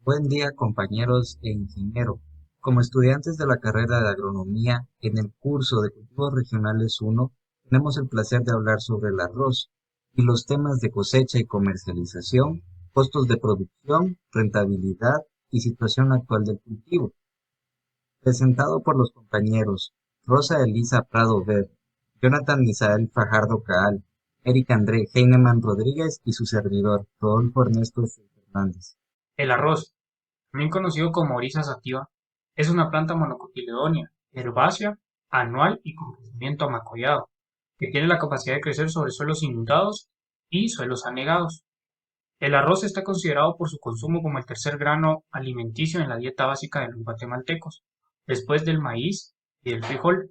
Buen día, compañeros e ingeniero. Como estudiantes de la carrera de agronomía, en el curso de Cultivos Regionales 1, tenemos el placer de hablar sobre el arroz y los temas de cosecha y comercialización, costos de producción, rentabilidad y situación actual del cultivo. Presentado por los compañeros Rosa Elisa Prado Ver, Jonathan Misael Fajardo Caal, Eric André Heinemann Rodríguez y su servidor, Rodolfo Ernesto Fernández. El arroz, también conocido como oryza sativa, es una planta monocotiledónea, herbácea, anual y con crecimiento amacollado, que tiene la capacidad de crecer sobre suelos inundados y suelos anegados. El arroz está considerado por su consumo como el tercer grano alimenticio en la dieta básica de los guatemaltecos, después del maíz y del frijol.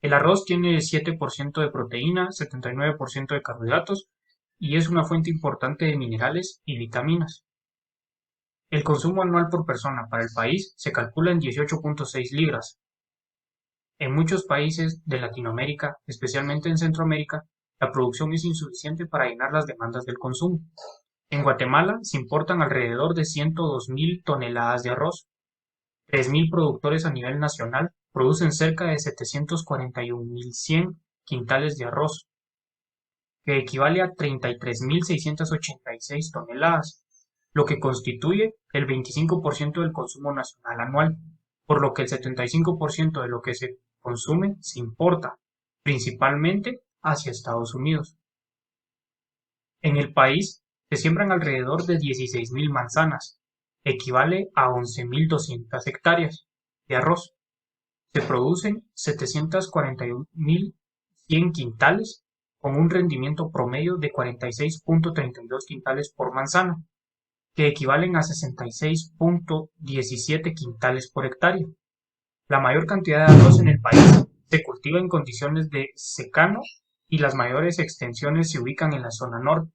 El arroz tiene 7% de proteína, 79% de carbohidratos y es una fuente importante de minerales y vitaminas. El consumo anual por persona para el país se calcula en 18,6 libras. En muchos países de Latinoamérica, especialmente en Centroamérica, la producción es insuficiente para llenar las demandas del consumo. En Guatemala se importan alrededor de 102.000 toneladas de arroz. 3.000 productores a nivel nacional producen cerca de 741.100 quintales de arroz, que equivale a 33.686 toneladas, lo que constituye el 25% del consumo nacional anual, por lo que el 75% de lo que se consume se importa, principalmente hacia Estados Unidos. En el país se siembran alrededor de 16.000 manzanas, equivale a 11.200 hectáreas de arroz. Se producen 741.100 quintales con un rendimiento promedio de 46,32 quintales por manzana, que equivalen a 66,17 quintales por hectárea. La mayor cantidad de arroz en el país se cultiva en condiciones de secano y las mayores extensiones se ubican en la zona norte.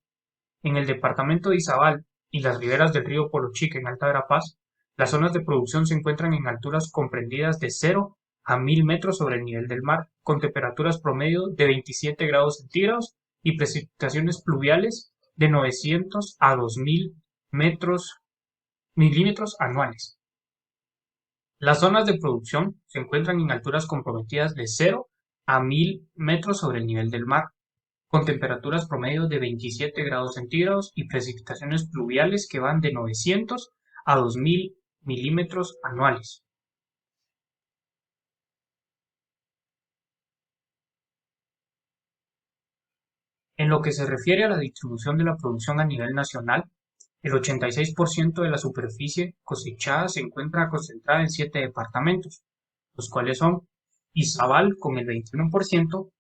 En el departamento de Izabal y las riberas del río Polochique en Alta Verapaz, las zonas de producción se encuentran en alturas comprendidas de 0 a 1.000 metros sobre el nivel del mar, con temperaturas promedio de 27 grados centígrados y precipitaciones pluviales de 900 a 2.000 milímetros anuales. Las zonas de producción se encuentran en alturas comprometidas de 0 a 1.000 metros sobre el nivel del mar, con temperaturas promedio de 27 grados centígrados y precipitaciones pluviales que van de 900 a 2.000 milímetros anuales. En lo que se refiere a la distribución de la producción a nivel nacional, el 86% de la superficie cosechada se encuentra concentrada en 7 departamentos, los cuales son Izabal con el 21%,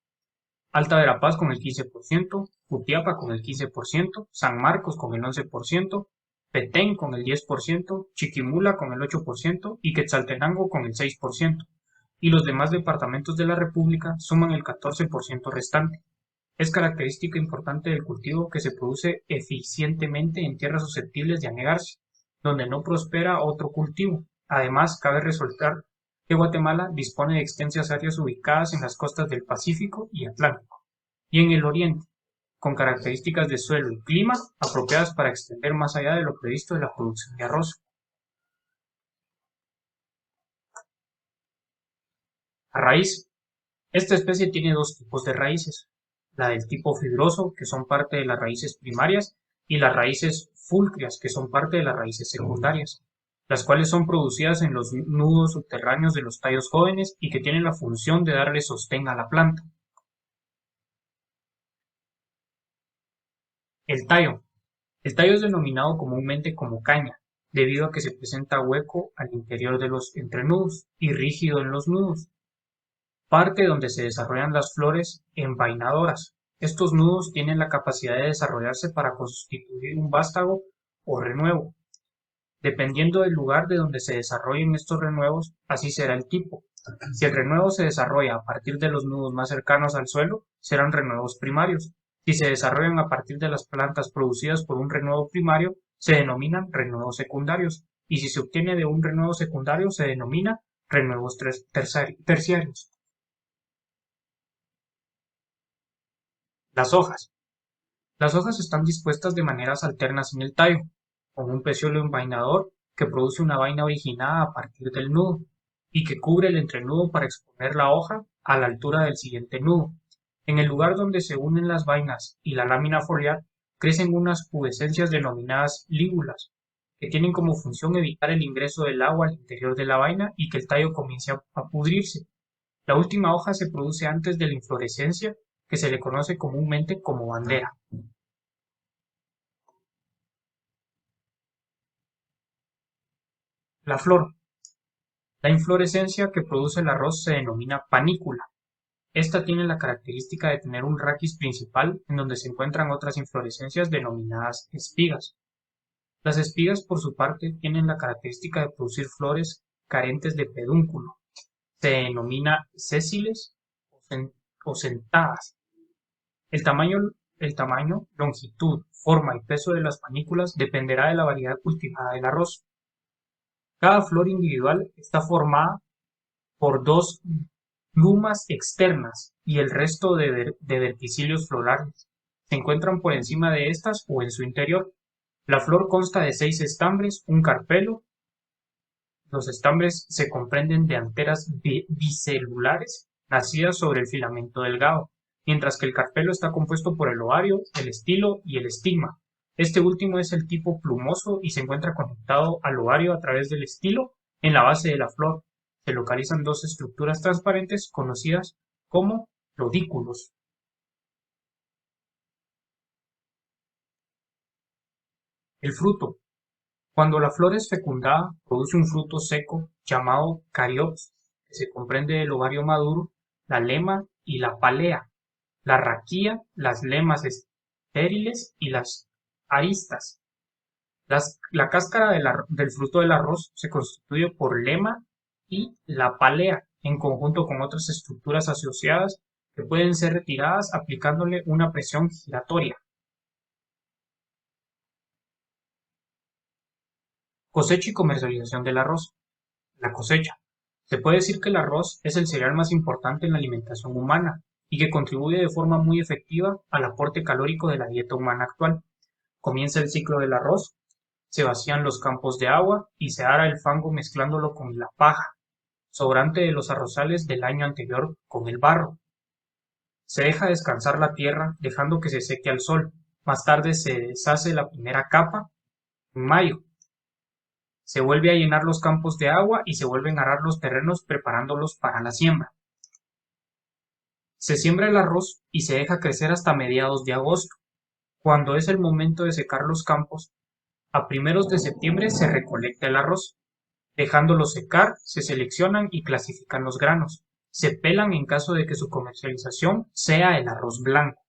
Alta Verapaz con el 15%, Jutiapa con el 15%, San Marcos con el 11%, Petén con el 10%, Chiquimula con el 8% y Quetzaltenango con el 6%, y los demás departamentos de la República suman el 14% restante. Es característica importante del cultivo que se produce eficientemente en tierras susceptibles de anegarse, donde no prospera otro cultivo. Además, cabe resaltar que Guatemala dispone de extensas áreas ubicadas en las costas del Pacífico y Atlántico, y en el oriente, con características de suelo y clima apropiadas para extender más allá de lo previsto de la producción de arroz. La raíz. Esta especie tiene dos tipos de raíces, la del tipo fibroso, que son parte de las raíces primarias, y las raíces fulcrias, que son parte de las raíces secundarias, las cuales son producidas en los nudos subterráneos de los tallos jóvenes y que tienen la función de darle sostén a la planta. El tallo. El tallo es denominado comúnmente como caña, debido a que se presenta hueco al interior de los entrenudos y rígido en los nudos, parte donde se desarrollan las flores envainadoras. Estos nudos tienen la capacidad de desarrollarse para constituir un vástago o renuevo. Dependiendo del lugar de donde se desarrollen estos renuevos, así será el tipo. Si el renuevo se desarrolla a partir de los nudos más cercanos al suelo, serán renuevos primarios. Si se desarrollan a partir de las plantas producidas por un renuevo primario, se denominan renuevos secundarios. Y si se obtiene de un renuevo secundario, se denomina renuevos terciarios. Las hojas. Las hojas están dispuestas de maneras alternas en el tallo. con un peciolo envainador que produce una vaina originada a partir del nudo y que cubre el entrenudo para exponer la hoja a la altura del siguiente nudo. En el lugar donde se unen las vainas y la lámina foliar crecen unas pubescencias denominadas lígulas, que tienen como función evitar el ingreso del agua al interior de la vaina y que el tallo comience a pudrirse. La última hoja se produce antes de la inflorescencia, que se le conoce comúnmente como bandera. La flor. La inflorescencia que produce el arroz se denomina panícula. Esta tiene la característica de tener un raquis principal en donde se encuentran otras inflorescencias denominadas espigas. Las espigas, por su parte, tienen la característica de producir flores carentes de pedúnculo. Se denomina sésiles o sentadas. El tamaño, longitud, forma y peso de las panículas dependerá de la variedad cultivada del arroz. Cada flor individual está formada por dos glumas externas y el resto de verticillos florales se encuentran por encima de estas o en su interior. La flor consta de 6 estambres, un carpelo. Los estambres se comprenden de anteras bicelulares nacidas sobre el filamento delgado, mientras que el carpelo está compuesto por el ovario, el estilo y el estigma. Este último es el tipo plumoso y se encuentra conectado al ovario a través del estilo en la base de la flor. Se localizan dos estructuras transparentes conocidas como lodículos. El fruto. Cuando la flor es fecundada, produce un fruto seco llamado cariops, que se comprende del ovario maduro, la lema y la pálea, la raquía, las lemas estériles y las aristas. La cáscara del fruto del arroz se constituye por lema y la pálea, en conjunto con otras estructuras asociadas que pueden ser retiradas aplicándole una presión giratoria. Cosecha y comercialización del arroz. La cosecha. Se puede decir que el arroz es el cereal más importante en la alimentación humana y que contribuye de forma muy efectiva al aporte calórico de la dieta humana actual. Comienza el ciclo del arroz, se vacían los campos de agua y se ara el fango mezclándolo con la paja, sobrante de los arrozales del año anterior con el barro. Se deja descansar la tierra dejando que se seque al sol. Más tarde se deshace la primera capa en mayo. Se vuelve a llenar los campos de agua y se vuelven a arar los terrenos preparándolos para la siembra. Se siembra el arroz y se deja crecer hasta mediados de agosto. Cuando es el momento de secar los campos, a primeros de septiembre se recolecta el arroz. Dejándolo secar, se seleccionan y clasifican los granos. Se pelan en caso de que su comercialización sea el arroz blanco.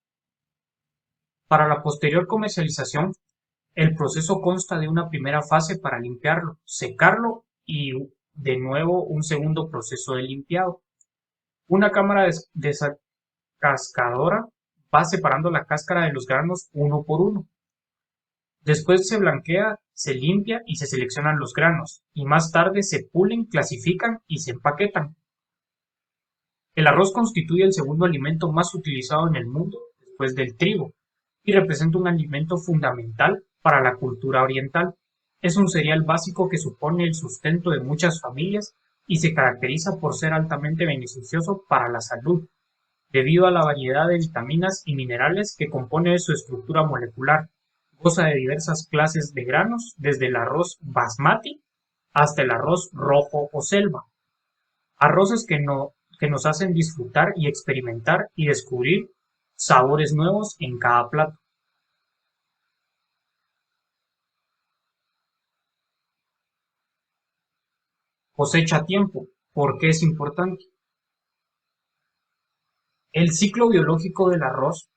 Para la posterior comercialización, el proceso consta de una primera fase para limpiarlo, secarlo y de nuevo un segundo proceso de limpiado. Una cámara descascadora va separando la cáscara de los granos uno por uno. Después se blanquea, se limpia y se seleccionan los granos, y más tarde se pulen, clasifican y se empaquetan. El arroz constituye el segundo alimento más utilizado en el mundo después del trigo, y representa un alimento fundamental para la cultura oriental. Es un cereal básico que supone el sustento de muchas familias y se caracteriza por ser altamente beneficioso para la salud, debido a la variedad de vitaminas y minerales que compone su estructura molecular. Goza de diversas clases de granos, desde el arroz basmati hasta el arroz rojo o selva. Arroces que nos hacen disfrutar y experimentar y descubrir sabores nuevos en cada plato. Cosecha a tiempo. ¿Por qué es importante? El ciclo biológico del arroz,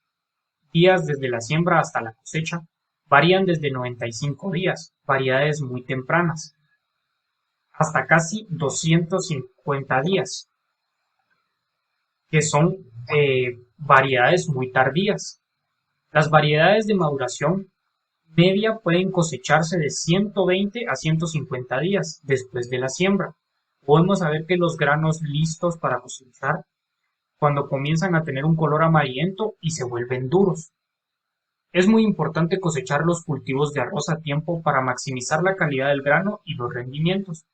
días desde la siembra hasta la cosecha, varían desde 95 días, variedades muy tempranas, hasta casi 250 días, que son variedades muy tardías. Las variedades de maduración media pueden cosecharse de 120 a 150 días después de la siembra. Podemos saber que los granos listos para cosechar cuando comienzan a tener un color amarillento y se vuelven duros. Es muy importante cosechar los cultivos de arroz a tiempo para maximizar la calidad del grano y los rendimientos.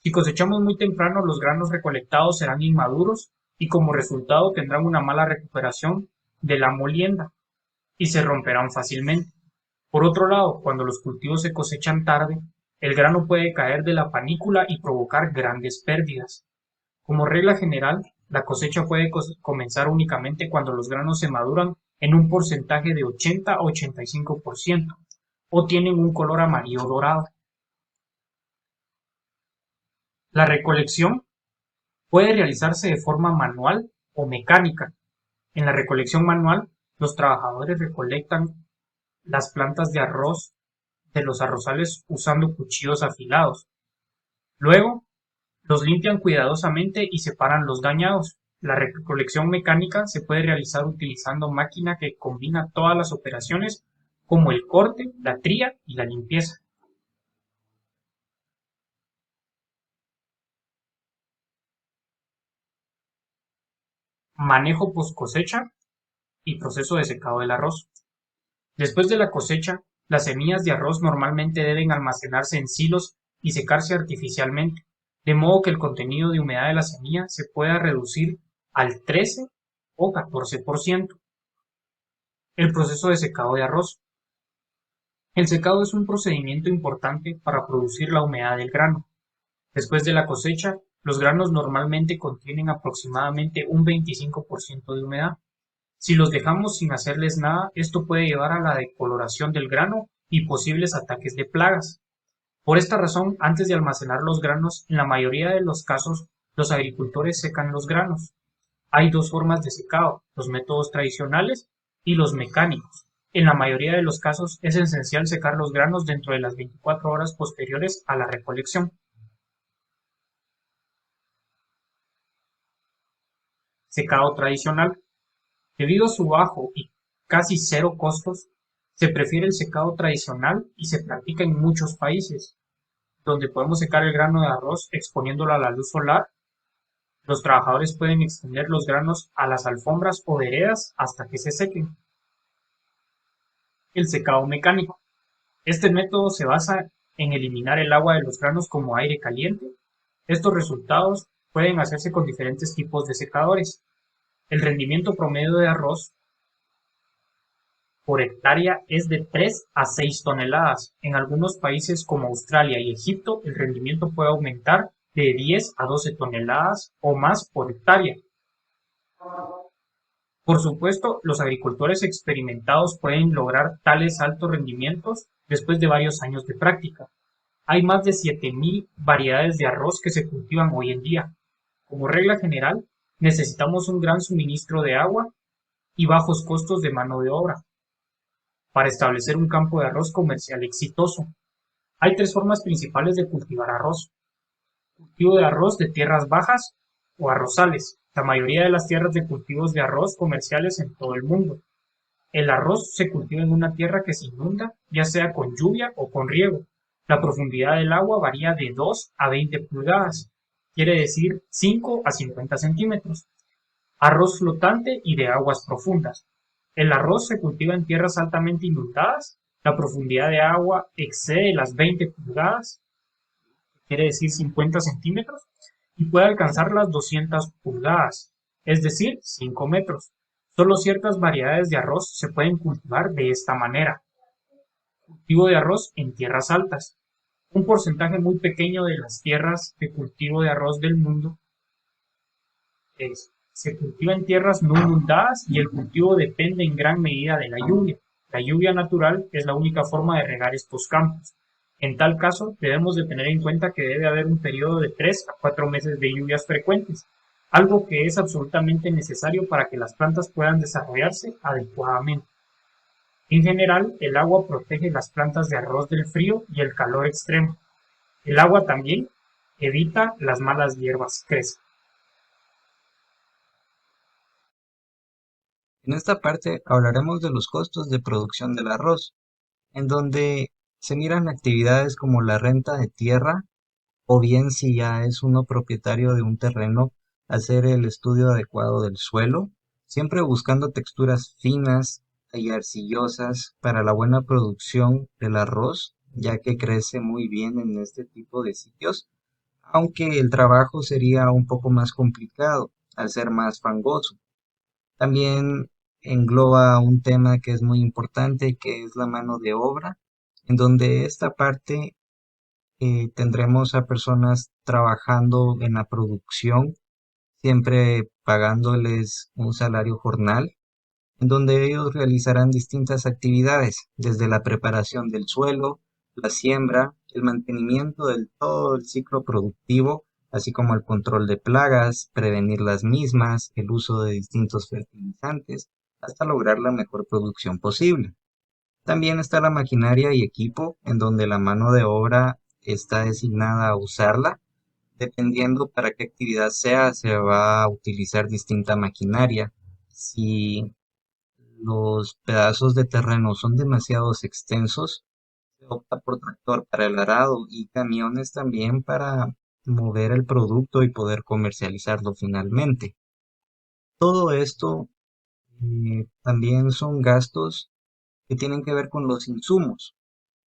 Si cosechamos muy temprano, los granos recolectados serán inmaduros y como resultado tendrán una mala recuperación de la molienda y se romperán fácilmente. Por otro lado, cuando los cultivos se cosechan tarde, el grano puede caer de la panícula y provocar grandes pérdidas. Como regla general, la cosecha puede comenzar únicamente cuando los granos se maduran en un porcentaje de 80 a 85% o tienen un color amarillo dorado. La recolección puede realizarse de forma manual o mecánica. En la recolección manual, los trabajadores recolectan las plantas de arroz de los arrozales usando cuchillos afilados. Luego, los limpian cuidadosamente y separan los dañados. La recolección mecánica se puede realizar utilizando máquina que combina todas las operaciones como el corte, la tría y la limpieza. Manejo post cosecha y proceso de secado del arroz. Después de la cosecha, las semillas de arroz normalmente deben almacenarse en silos y secarse artificialmente, de modo que el contenido de humedad de la semilla se pueda reducir al 13 o 14%. El proceso de secado de arroz. El secado es un procedimiento importante para producir la humedad del grano. Después de la cosecha, los granos normalmente contienen aproximadamente un 25% de humedad. Si los dejamos sin hacerles nada, esto puede llevar a la decoloración del grano y posibles ataques de plagas. Por esta razón, antes de almacenar los granos, en la mayoría de los casos, los agricultores secan los granos. Hay dos formas de secado, los métodos tradicionales y los mecánicos. En la mayoría de los casos es esencial secar los granos dentro de las 24 horas posteriores a la recolección. Secado tradicional. Debido a su bajo y casi cero costos, se prefiere el secado tradicional y se practica en muchos países, donde podemos secar el grano de arroz exponiéndolo a la luz solar. Los trabajadores pueden extender los granos a las alfombras o veredas hasta que se sequen. El secado mecánico. Este método se basa en eliminar el agua de los granos como aire caliente. Estos resultados pueden hacerse con diferentes tipos de secadores. El rendimiento promedio de arroz por hectárea es de 3 a 6 toneladas. En algunos países como Australia y Egipto, el rendimiento puede aumentar de 10 a 12 toneladas o más por hectárea. Por supuesto, los agricultores experimentados pueden lograr tales altos rendimientos después de varios años de práctica. Hay más de 7.000 variedades de arroz que se cultivan hoy en día. Como regla general, necesitamos un gran suministro de agua y bajos costos de mano de obra para establecer un campo de arroz comercial exitoso. Hay tres formas principales de cultivar arroz. Cultivo de arroz de tierras bajas o arrozales. La mayoría de las tierras de cultivos de arroz comerciales en todo el mundo. El arroz se cultiva en una tierra que se inunda, ya sea con lluvia o con riego. La profundidad del agua varía de 2 a 20 pulgadas, quiere decir 5 a 50 centímetros. Arroz flotante y de aguas profundas. El arroz se cultiva en tierras altamente inundadas, la profundidad de agua excede las 20 pulgadas, quiere decir 50 centímetros, y puede alcanzar las 200 pulgadas, es decir, 5 metros. Solo ciertas variedades de arroz se pueden cultivar de esta manera. Cultivo de arroz en tierras altas. Un porcentaje muy pequeño de las tierras de cultivo de arroz del mundo se cultiva en tierras no inundadas y el cultivo depende en gran medida de la lluvia. La lluvia natural es la única forma de regar estos campos. En tal caso, debemos de tener en cuenta que debe haber un periodo de 3 a 4 meses de lluvias frecuentes, algo que es absolutamente necesario para que las plantas puedan desarrollarse adecuadamente. En general, el agua protege las plantas de arroz del frío y el calor extremo. El agua también evita las malas hierbas crezcan. En esta parte hablaremos de los costos de producción del arroz, en donde se miran actividades como la renta de tierra o bien si ya es uno propietario de un terreno, hacer el estudio adecuado del suelo, siempre buscando texturas finas y arcillosas para la buena producción del arroz, ya que crece muy bien en este tipo de sitios, aunque el trabajo sería un poco más complicado al ser más fangoso. También engloba un tema que es muy importante, que es la mano de obra, en donde esta parte tendremos a personas trabajando en la producción, siempre pagándoles un salario jornal, en donde ellos realizarán distintas actividades, desde la preparación del suelo, la siembra, el mantenimiento del todo el ciclo productivo, así como el control de plagas, prevenir las mismas, el uso de distintos fertilizantes, hasta lograr la mejor producción posible. También está la maquinaria y equipo, en donde la mano de obra está designada a usarla. Dependiendo para qué actividad sea, se va a utilizar distinta maquinaria. Si los pedazos de terreno son demasiado extensos, se opta por tractor para el arado y camiones también para mover el producto y poder comercializarlo finalmente. Todo esto también son gastos que tienen que ver con los insumos,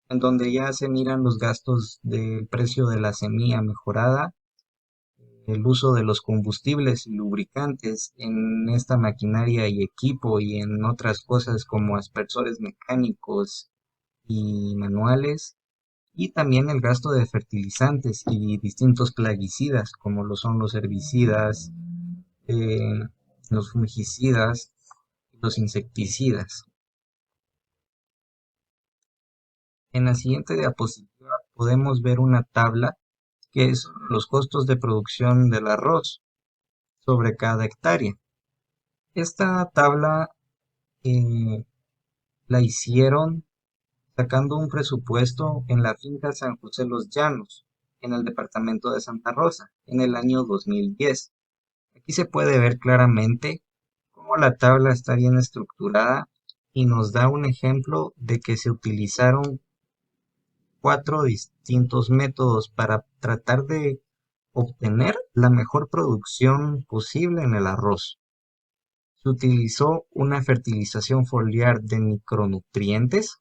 en donde ya se miran los gastos del precio de la semilla mejorada, el uso de los combustibles y lubricantes en esta maquinaria y equipo y en otras cosas como aspersores mecánicos y manuales, y también el gasto de fertilizantes y distintos plaguicidas como lo son los herbicidas, eh, los fungicidas, los insecticidas. En la siguiente diapositiva podemos ver una tabla que es los costos de producción del arroz sobre cada hectárea. Esta tabla eh, la hicieron sacando un presupuesto en la finca San José Los Llanos, en el departamento de Santa Rosa, en el año 2010. Aquí se puede ver claramente cómo la tabla está bien estructurada y nos da un ejemplo de que se utilizaron 4 distintos métodos para tratar de obtener la mejor producción posible en el arroz. Se utilizó una fertilización foliar de micronutrientes,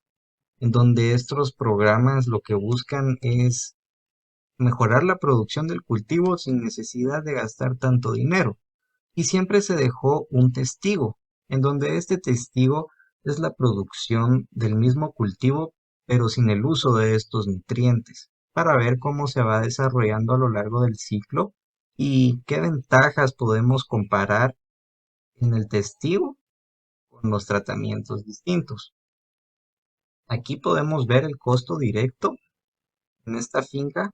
en donde estos programas lo que buscan es mejorar la producción del cultivo sin necesidad de gastar tanto dinero. Y siempre se dejó un testigo, en donde este testigo es la producción del mismo cultivo, pero sin el uso de estos nutrientes, para ver cómo se va desarrollando a lo largo del ciclo y qué ventajas podemos comparar en el testigo con los tratamientos distintos. Aquí podemos ver el costo directo en esta finca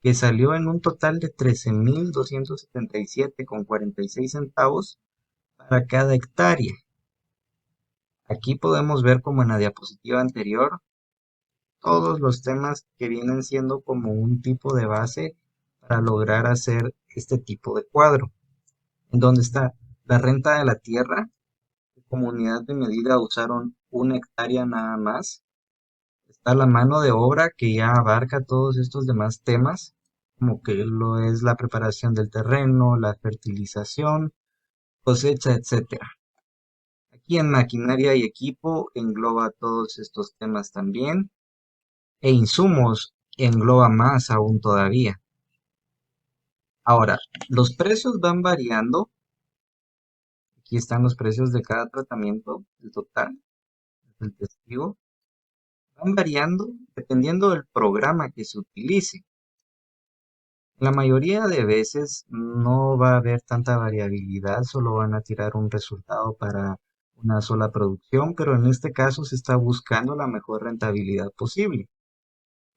que salió en un total de 13.277,46 centavos para cada hectárea. Aquí podemos ver como en la diapositiva anterior todos los temas que vienen siendo como un tipo de base para lograr hacer este tipo de cuadro, en donde está la renta de la tierra, que como unidad de medida usaron 1 hectárea nada más. Está la mano de obra que ya abarca todos estos demás temas, como que lo es la preparación del terreno, la fertilización, cosecha, etcétera. Aquí en maquinaria y equipo engloba todos estos temas también, e insumos engloba más aún todavía. Ahora, los precios van variando. Aquí están los precios de cada tratamiento, el total, el testigo. Van variando dependiendo del programa que se utilice. La mayoría de veces no va a haber tanta variabilidad, solo van a tirar un resultado para una sola producción, pero en este caso se está buscando la mejor rentabilidad posible.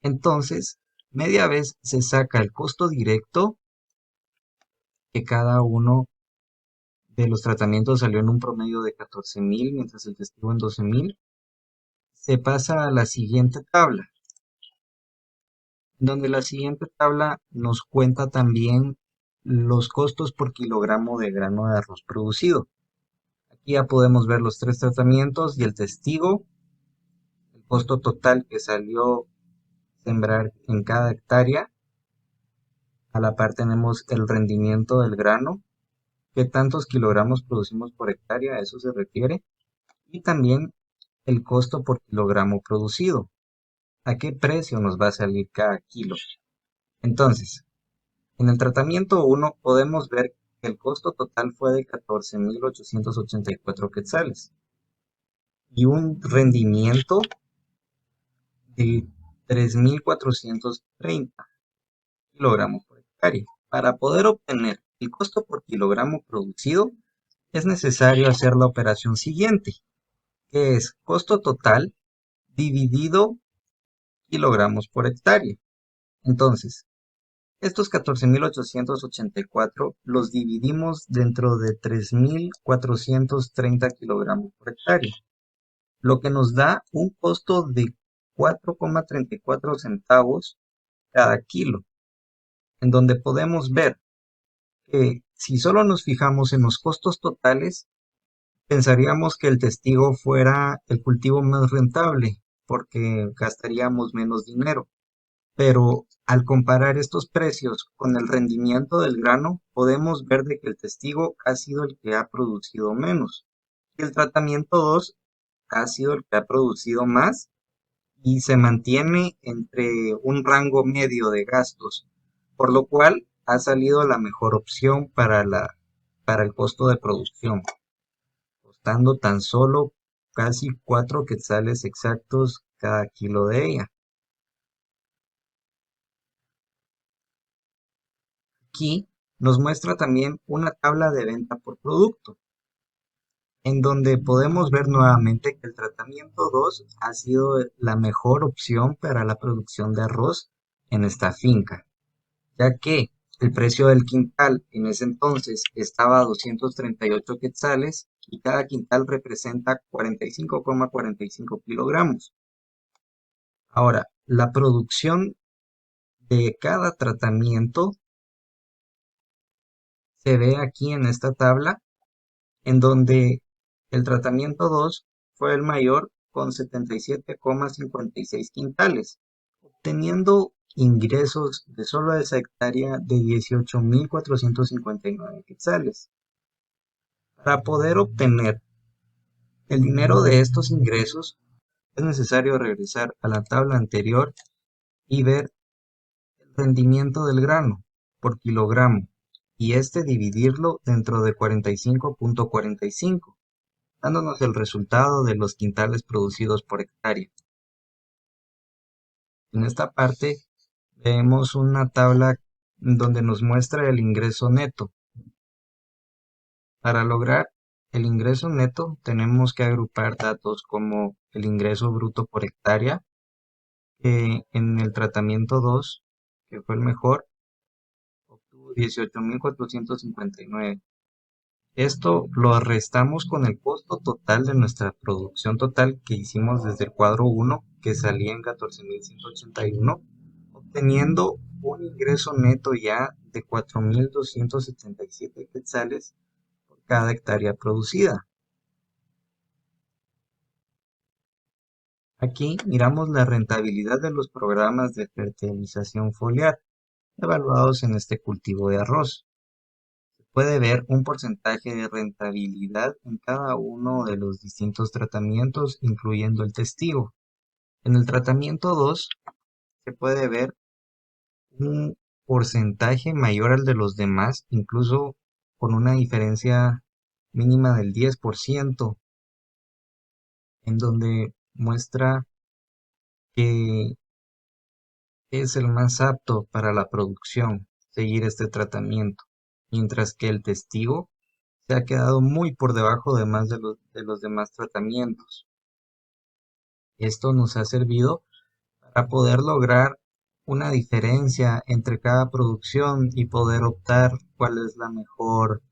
Entonces, media vez se saca el costo directo, que cada uno de los tratamientos salió en un promedio de 14.000, mientras el testigo en 12.000. Se pasa a la siguiente tabla, donde la siguiente tabla nos cuenta también los costos por kilogramo de grano de arroz producido. Aquí ya podemos ver los 3 tratamientos y el testigo, el costo total que salió sembrar en cada hectárea. A la par tenemos el rendimiento del grano, qué tantos kilogramos producimos por hectárea, a eso se refiere. Y también el costo por kilogramo producido. ¿A qué precio nos va a salir cada kilo? Entonces, en el tratamiento 1 podemos ver que el costo total fue de 14.884 quetzales y un rendimiento de 3.430 kilogramos por hectárea. Para poder obtener el costo por kilogramo producido, es necesario hacer la operación siguiente, que es costo total dividido kilogramos por hectárea. Entonces, estos 14.884 los dividimos dentro de 3.430 kilogramos por hectárea, lo que nos da un costo de 4,34 centavos cada kilo, en donde podemos ver que si solo nos fijamos en los costos totales, pensaríamos que el testigo fuera el cultivo más rentable, porque gastaríamos menos dinero. Pero al comparar estos precios con el rendimiento del grano, podemos ver de que el testigo ha sido el que ha producido menos. Y el tratamiento 2 ha sido el que ha producido más y se mantiene entre un rango medio de gastos, por lo cual ha salido la mejor opción para el costo de producción, costando tan solo casi 4 quetzales exactos cada kilo de ella. Aquí nos muestra también una tabla de venta por producto, en donde podemos ver nuevamente que el tratamiento 2 ha sido la mejor opción para la producción de arroz en esta finca, ya que el precio del quintal en ese entonces estaba a 238 quetzales y cada quintal representa 45,45 kilogramos. Ahora, la producción de cada tratamiento se ve aquí en esta tabla, en donde el tratamiento 2 fue el mayor con 77,56 quintales, obteniendo ingresos de solo esa hectárea de 18.459 quetzales. Para poder obtener el dinero de estos ingresos, es necesario regresar a la tabla anterior y ver el rendimiento del grano por kilogramo y dividirlo dentro de 45,45, dándonos el resultado de los quintales producidos por hectárea. En esta parte vemos una tabla donde nos muestra el ingreso neto. Para lograr el ingreso neto tenemos que agrupar datos como el ingreso bruto por hectárea, que en el tratamiento 2, que fue el mejor, obtuvo 18.459. Esto lo restamos con el costo total de nuestra producción total que hicimos desde el cuadro 1, que salía en 14.181, obteniendo un ingreso neto ya de 4.277 quetzales por cada hectárea producida. Aquí miramos la rentabilidad de los programas de fertilización foliar evaluados en este cultivo de arroz. Puede ver un porcentaje de rentabilidad en cada uno de los distintos tratamientos, incluyendo el testigo. En el tratamiento 2 se puede ver un porcentaje mayor al de los demás, incluso con una diferencia mínima del 10%, en donde muestra que es el más apto para la producción seguir este tratamiento, mientras que el testigo se ha quedado muy por debajo de más de los demás tratamientos. Esto nos ha servido para poder lograr una diferencia entre cada producción y poder optar cuál es la mejor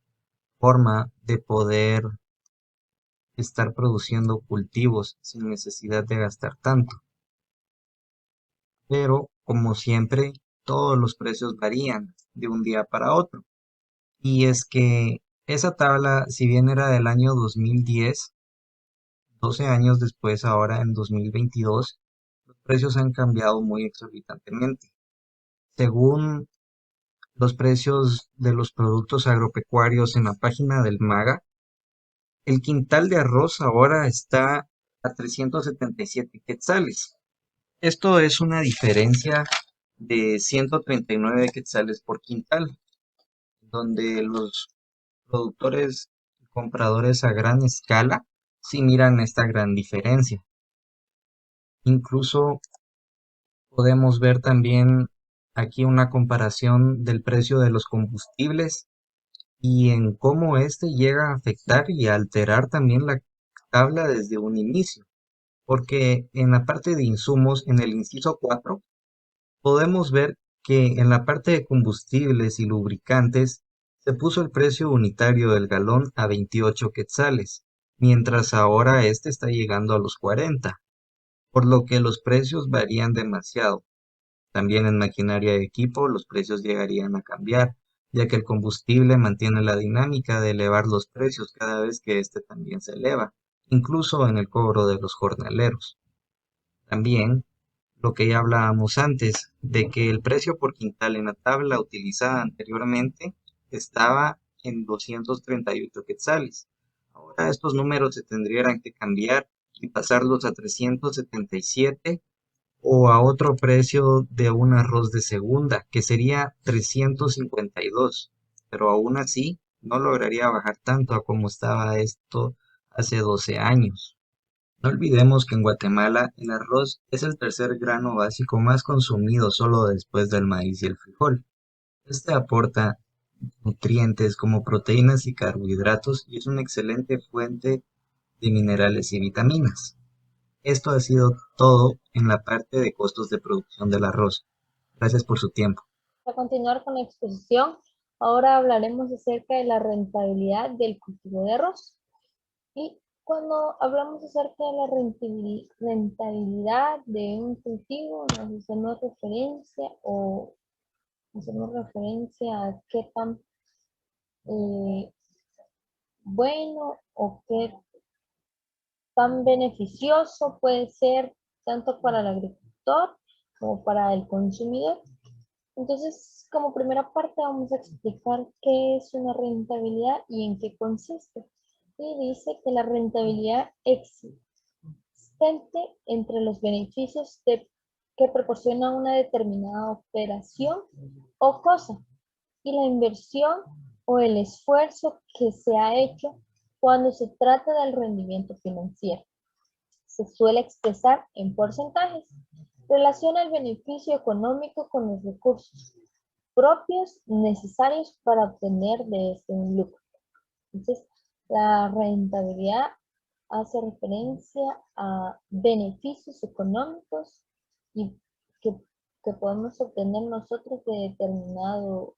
forma de poder estar produciendo cultivos sin necesidad de gastar tanto. Pero, como siempre, todos los precios varían de un día para otro. Y es que esa tabla, si bien era del año 2010, 12 años después, ahora en 2022, los precios han cambiado muy exorbitantemente. Según los precios de los productos agropecuarios en la página del MAGA, el quintal de arroz ahora está a 377 quetzales. Esto es una diferencia de 139 quetzales por quintal, donde los productores y compradores a gran escala sí miran esta gran diferencia. Incluso podemos ver también aquí una comparación del precio de los combustibles y en cómo este llega a afectar y a alterar también la tabla desde un inicio, porque en la parte de insumos, en el inciso 4, podemos ver que en la parte de combustibles y lubricantes se puso el precio unitario del galón a 28 quetzales, mientras ahora este está llegando a los 40, por lo que los precios varían demasiado. También en maquinaria y equipo los precios llegarían a cambiar, ya que el combustible mantiene la dinámica de elevar los precios cada vez que éste también se eleva, incluso en el cobro de los jornaleros. También lo que ya hablábamos antes, de que el precio por quintal en la tabla utilizada anteriormente estaba en 238 quetzales. Ahora estos números se tendrían que cambiar y pasarlos a 377 o a otro precio de un arroz de segunda, que sería 352, pero aún así no lograría bajar tanto a como estaba esto hace 12 años. No olvidemos que en Guatemala el arroz es el tercer grano básico más consumido solo después del maíz y el frijol. Este aporta nutrientes como proteínas y carbohidratos y es una excelente fuente de minerales y vitaminas. Esto ha sido todo en la parte de costos de producción del arroz. Gracias por su tiempo. Para continuar con la exposición, ahora hablaremos acerca de la rentabilidad del cultivo de arroz. Y cuando hablamos acerca de la rentabilidad de un cultivo, nos hacemos referencia a qué tan eh, bueno o qué tan beneficioso puede ser tanto para el agricultor como para el consumidor. Entonces, como primera parte vamos a explicar qué es una rentabilidad y en qué consiste. Y dice que la rentabilidad existente entre los beneficios que proporciona una determinada operación o cosa y la inversión o el esfuerzo que se ha hecho cuando se trata del rendimiento financiero. Se suele expresar en porcentajes. Relaciona el beneficio económico con los recursos propios necesarios para obtener de este un lucro. Entonces, la rentabilidad hace referencia a beneficios económicos y que, que podemos obtener nosotros de determinado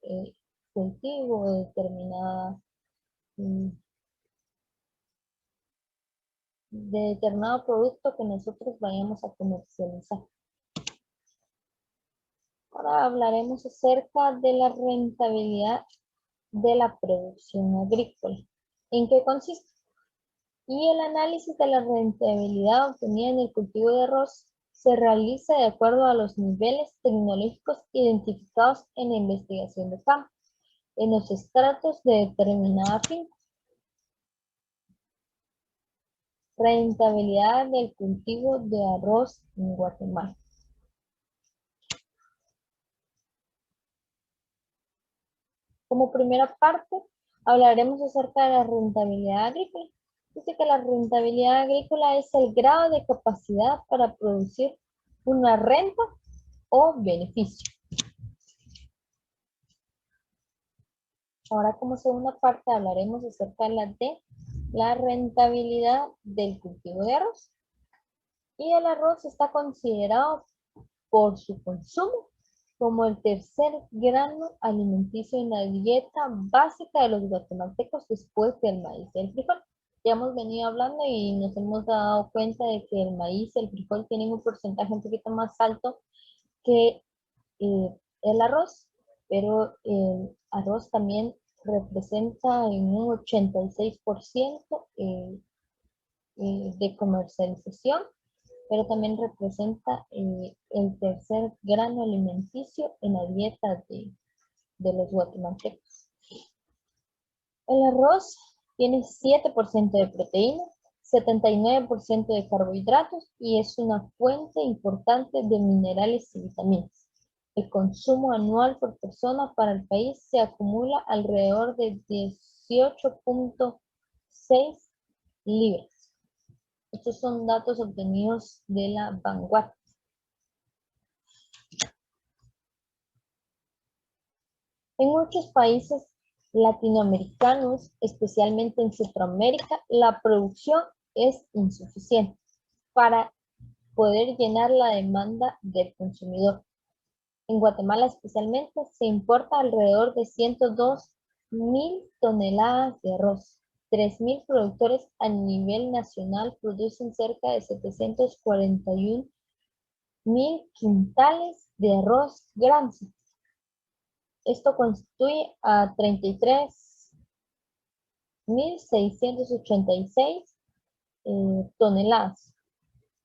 cultivo, mm, de determinado producto que nosotros vayamos a comercializar. Ahora hablaremos acerca de la rentabilidad de la producción agrícola. ¿En qué consiste? Y el análisis de la rentabilidad obtenida en el cultivo de arroz se realiza de acuerdo a los niveles tecnológicos identificados en la investigación de campo, en los estratos de determinada finca. Rentabilidad del cultivo de arroz en Guatemala. Como primera parte, hablaremos acerca de la rentabilidad agrícola. Dice que la rentabilidad agrícola es el grado de capacidad para producir una renta o beneficio. Ahora, como segunda parte, hablaremos acerca de la rentabilidad del cultivo de arroz. Y el arroz está considerado por su consumo como el tercer grano alimenticio en la dieta básica de los guatemaltecos después del maíz y el frijol. Ya hemos venido hablando y nos hemos dado cuenta de que el maíz y el frijol tienen un porcentaje un poquito más alto que el arroz, pero el arroz también representa en un 86% de comercialización, pero también representa el tercer grano alimenticio en la dieta de los guatemaltecos. El arroz tiene 7% de proteína, 79% de carbohidratos y es una fuente importante de minerales y vitaminas. El consumo anual por persona para el país se acumula alrededor de 18.6 libras. Estos son datos obtenidos de la Vanguardia. En muchos países latinoamericanos, especialmente en Centroamérica, la producción es insuficiente para poder llenar la demanda del consumidor. En Guatemala especialmente se importa alrededor de 102.000 toneladas de arroz. 3.000 productores a nivel nacional producen cerca de 741.000 quintales de arroz granza. Esto constituye a 33.686 toneladas.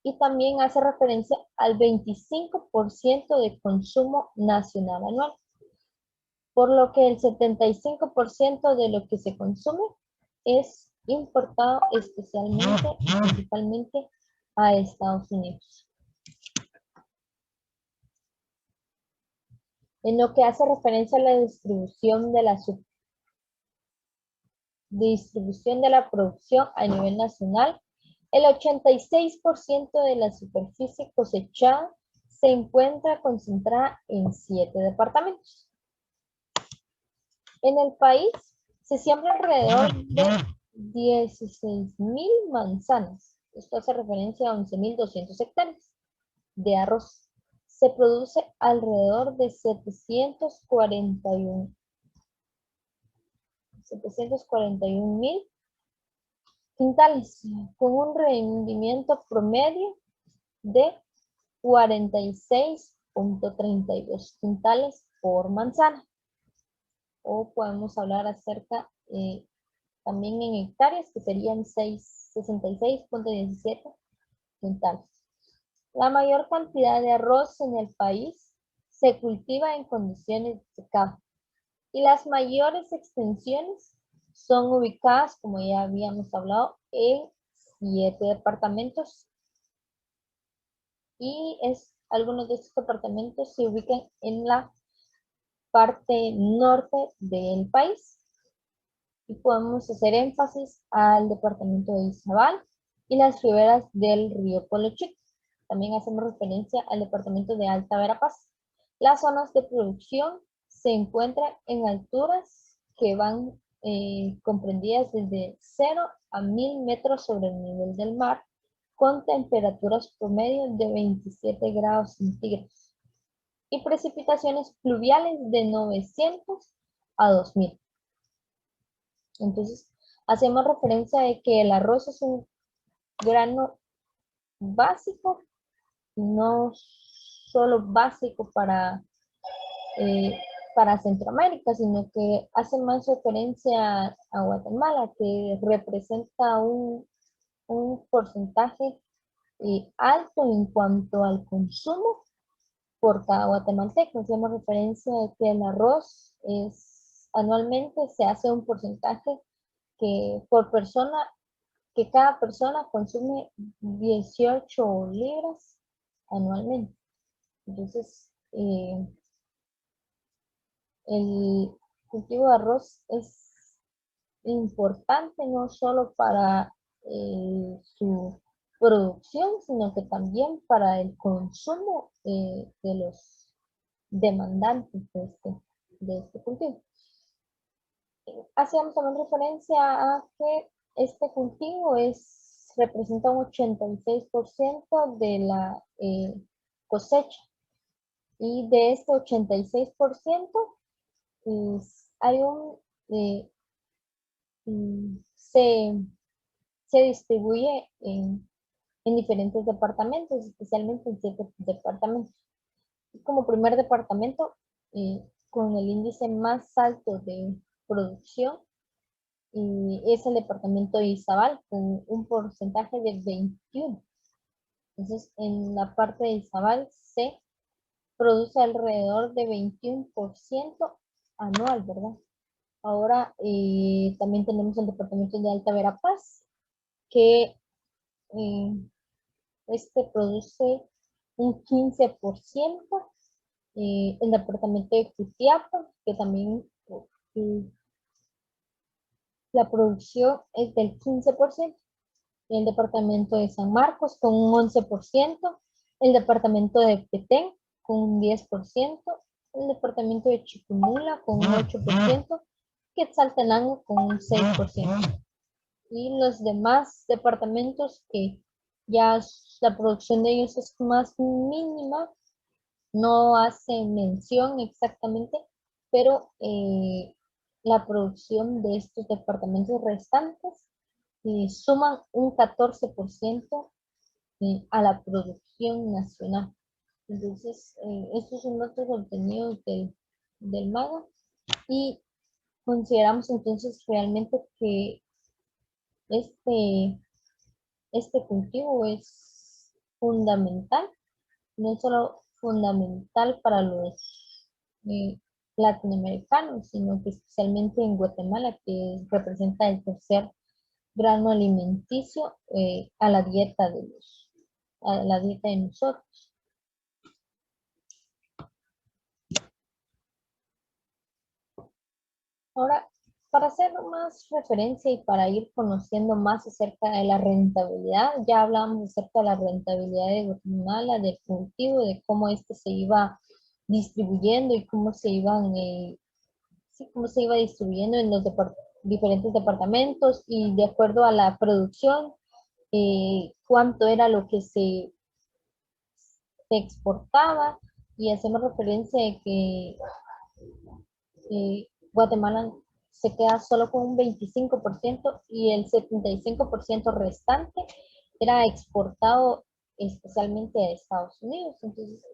Y también hace referencia al 25% de consumo nacional anual, por lo que el 75% de lo que se consume es importado especialmente y principalmente a Estados Unidos. En lo que hace referencia a la distribución de la producción a nivel nacional, el 86% de la superficie cosechada se encuentra concentrada en 7 departamentos. En el país se siembra alrededor de 16.000 manzanas. Esto hace referencia a 11.200 hectáreas de arroz. Se produce alrededor de 741.000 quintales, con un rendimiento promedio de 46.32 quintales por manzana. O podemos hablar acerca también en hectáreas, que serían 66.17 quintales. La mayor cantidad de arroz en el país se cultiva en condiciones de secado y las mayores extensiones son ubicadas, como ya habíamos hablado, en 7 departamentos y algunos de estos departamentos se ubican en la parte norte del país. Y podemos hacer énfasis al departamento de Izabal y las riberas del río Polo Chico. También hacemos referencia al departamento de Alta Verapaz. Las zonas de producción se encuentran en alturas que van comprendidas desde 0 a 1.000 metros sobre el nivel del mar, con temperaturas promedio de 27 grados centígrados y precipitaciones pluviales de 900 a 2.000. Entonces, hacemos referencia de que el arroz es un grano básico, no solo básico para Centroamérica, sino que hace más referencia a Guatemala, que representa un porcentaje alto en cuanto al consumo por cada guatemalteco. Hacemos referencia de que el arroz anualmente se hace un porcentaje que cada persona consume 18 libras anualmente. Entonces, el cultivo de arroz es importante no solo para su producción, sino que también para el consumo de los demandantes de este cultivo. Hacíamos también referencia a que este cultivo representa un 86% de la cosecha. Y de este 86%, hay se distribuye en diferentes departamentos, especialmente en 7 departamentos. Como primer departamento, con el índice más alto de producción, es el departamento de Izabal, con un porcentaje de 21. Entonces, en la parte de Izabal se produce alrededor de 21% anual, ¿verdad? Ahora también tenemos el departamento de Alta Verapaz, que este produce un 15%. El departamento de Jutiapa, que también la producción es del 15%. El departamento de San Marcos con un 11%, el departamento de Petén con un 10%, el departamento de Chiquimula con un 8%, Quetzaltenango con un 6%. Y los demás departamentos que ya la producción de ellos es más mínima, no hace mención exactamente, pero la producción de estos departamentos restantes suman un 14% a la producción nacional. Entonces, estos son datos obtenidos del MAGA y consideramos entonces realmente que este, este cultivo es fundamental, no solo fundamental para los latinoamericanos, sino que especialmente en Guatemala, que representa el tercer grano alimenticio a la dieta de nosotros. Ahora, para hacer más referencia y para ir conociendo más acerca de la rentabilidad, ya hablamos acerca de la rentabilidad de Guatemala, del cultivo, de cómo este se iba distribuyendo y cómo se iban, cómo se iba distribuyendo en los diferentes departamentos y de acuerdo a la producción, cuánto era lo que se exportaba y hacemos referencia de que Guatemala se queda solo con un 25% y el 75% restante era exportado especialmente a Estados Unidos. Entonces,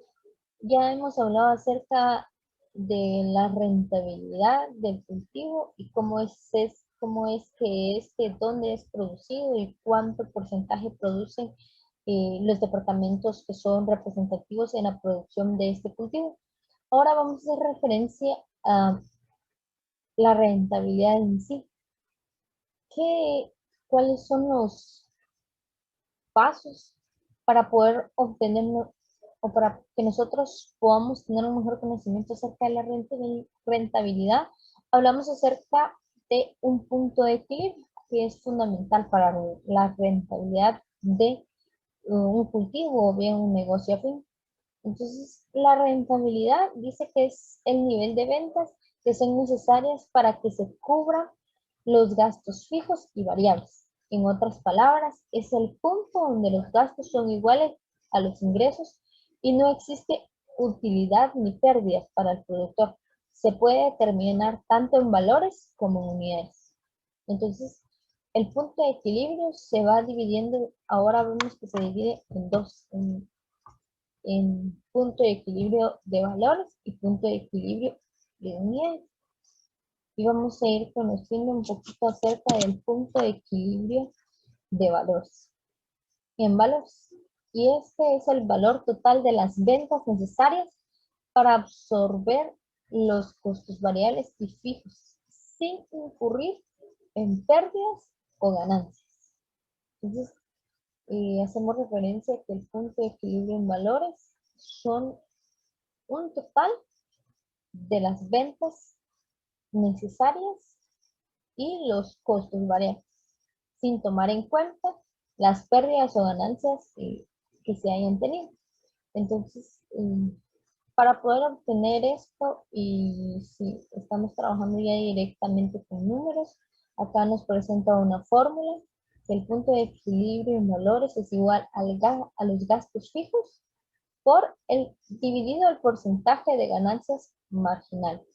ya hemos hablado acerca de la rentabilidad del cultivo y cómo es que dónde es producido y cuánto porcentaje producen los departamentos que son representativos en la producción de este cultivo. Ahora vamos a hacer referencia a la rentabilidad en sí. ¿Cuáles son los pasos para poder obtener o para que nosotros podamos tener un mejor conocimiento acerca de la rentabilidad? Hablamos acerca de un punto de equilibrio que es fundamental para la rentabilidad de un cultivo o bien un negocio afín. Entonces, la rentabilidad dice que es el nivel de ventas que son necesarias para que se cubran los gastos fijos y variables. En otras palabras, es el punto donde los gastos son iguales a los ingresos y no existe utilidad ni pérdidas para el productor. Se puede determinar tanto en valores como en unidades. Entonces, el punto de equilibrio se va dividiendo, ahora vemos que se divide en dos, en punto de equilibrio de valores y punto de equilibrio de unidades. Y vamos a ir conociendo un poquito acerca del punto de equilibrio de valores. En valores. Y este es el valor total de las ventas necesarias para absorber los costos variables y fijos sin incurrir en pérdidas o ganancias. Entonces, hacemos referencia a que el punto de equilibrio en valores son un total de las ventas necesarias y los costos variables, sin tomar en cuenta las pérdidas o ganancias que se hayan tenido. Entonces, para poder obtener esto, y si estamos trabajando ya directamente con números, acá nos presenta una fórmula. El punto de equilibrio en valores es igual a los gastos fijos por dividido el porcentaje de ganancias marginales.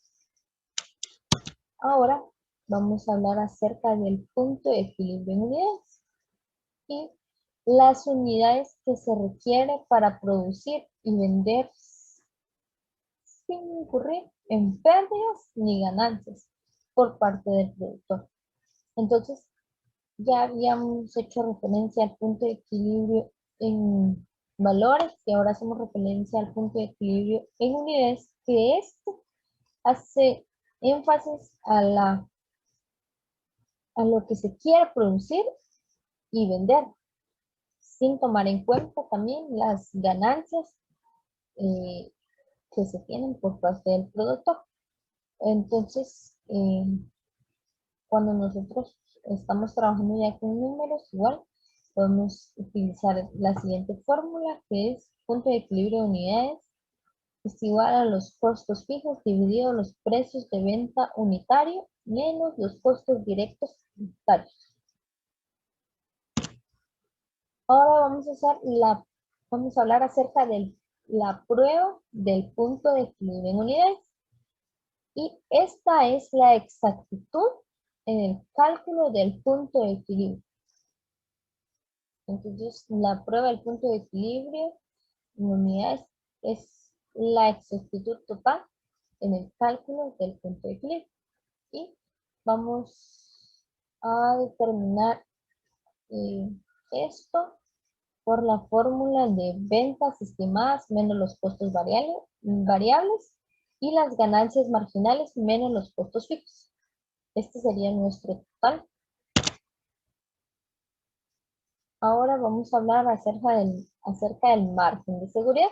Ahora vamos a hablar acerca del punto de equilibrio en unidades y las unidades que se requiere para producir y vender sin incurrir en pérdidas ni ganancias por parte del productor. Entonces, ya habíamos hecho referencia al punto de equilibrio en valores y ahora hacemos referencia al punto de equilibrio en unidades, que esto hace énfasis a lo que se quiere producir y vender. sin tomar en cuenta también las ganancias que se tienen por parte del productor. Entonces, cuando nosotros estamos trabajando ya con números, igual podemos utilizar la siguiente fórmula, que es punto de equilibrio de unidades es igual a los costos fijos dividido los precios de venta unitario menos los costos directos unitarios. Ahora vamos a hablar acerca de la prueba del punto de equilibrio en unidades. Y esta es la exactitud en el cálculo del punto de equilibrio. Entonces, la prueba del punto de equilibrio en unidades es la exactitud total en el cálculo del punto de equilibrio. Y vamos a determinar esto por la fórmula de ventas estimadas menos los costos variables y las ganancias marginales menos los costos fijos. Este sería nuestro total. Ahora vamos a hablar acerca del margen de seguridad.